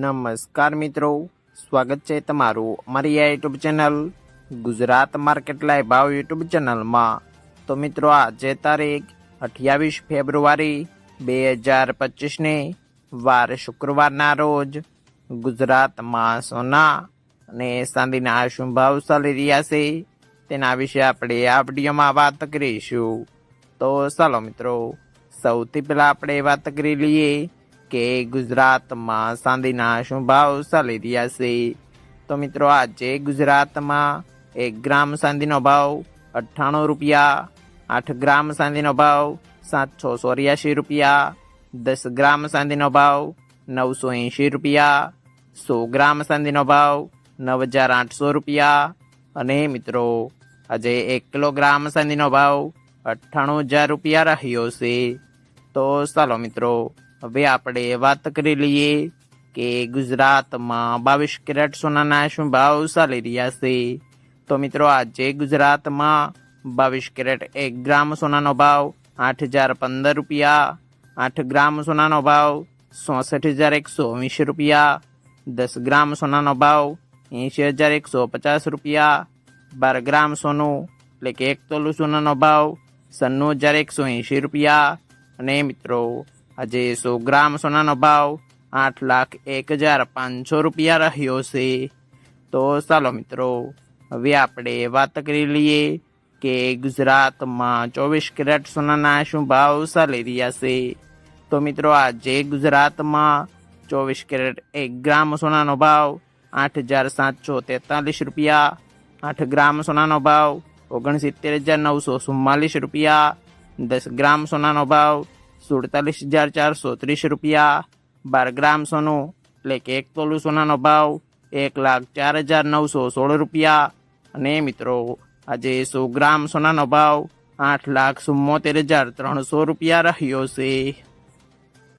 નમસ્કાર મિત્રો, સ્વાગત છે તમારું અમારી આ YouTube channel Gujarat market live ભાવ યુટ્યુબ ચેનલમાં। તો મિત્રો આજે તારીખ 28 ફેબ્રુઆરી 2025ને વાર શુક્રવારના રોજ ગુજરાતમાં સોના અને ચાંદીના શું ભાવ ચાલી રહ્યા છે તેના વિશે આપણે આ વિડીયોમાં વાત કરીશું। તો ચાલો મિત્રો, સૌથી પહેલાં આપણે વાત કરી લઈએ કે ગુજરાતમાં ચાંદીના શું ભાવ ચાલી રહ્યા છે। તો મિત્રો આજે ગુજરાતમાં 1 ગ્રામ ચાંદીનો ભાવ 98 રૂપિયા, 8 ગ્રામ ચાંદીનો ભાવ 784 રૂપિયા, 10 ગ્રામ ચાંદીનો ભાવ 980 રૂપિયા, 100 ગ્રામ ચાંદીનો ભાવ 9800 રૂપિયા અને મિત્રો આજે 1 કિલોગ્રામ ચાંદીનો ભાવ 98,000 રૂપિયા રહ્યો છે। તો ચાલો મિત્રો, હવે આપણે વાત કરી લઈએ કે ગુજરાતમાં 22 કેરેટ સોનાના શું ભાવ ચાલી રહ્યા છે। તો મિત્રો આજે ગુજરાતમાં 22 કેરેટ 1 ગ્રામ સોનાનો ભાવ 8,015 રૂપિયા, 8 ગ્રામ સોનાનો ભાવ 64,120 રૂપિયા, 10 ગ્રામ સોનાનો ભાવ 80,150 રૂપિયા, 12 ગ્રામ સોનું એટલે કે 1 તોલું સોનાનો ભાવ 96,180 રૂપિયા અને મિત્રો આજે 100 ગ્રામ સોનાનો ભાવ 8,01,500 રૂપિયા રહ્યો છે। તો ચાલો મિત્રો, હવે આપણે વાત કરી લઈએ કે ગુજરાતમાં 24 કેરેટ સોનાના શું ભાવ ચાલી રહ્યા છે। તો મિત્રો આજે ગુજરાતમાં 24 કેરેટ 1 ગ્રામ સોનાનો ભાવ 8,743 રૂપિયા, 8 ગ્રામ સોનાનો ભાવ 69,944 રૂપિયા, 10 ગ્રામ સોનાનો ભાવ 47,430 રૂપિયા, 12 ગ્રામ સોનું એટલે કે 1 તોલું સોનાનો ભાવ 1,04,916 રૂપિયા અને મિત્રો આજે 100 ગ્રામ સોનાનો ભાવ 8,74,300 રૂપિયા રહ્યો છે।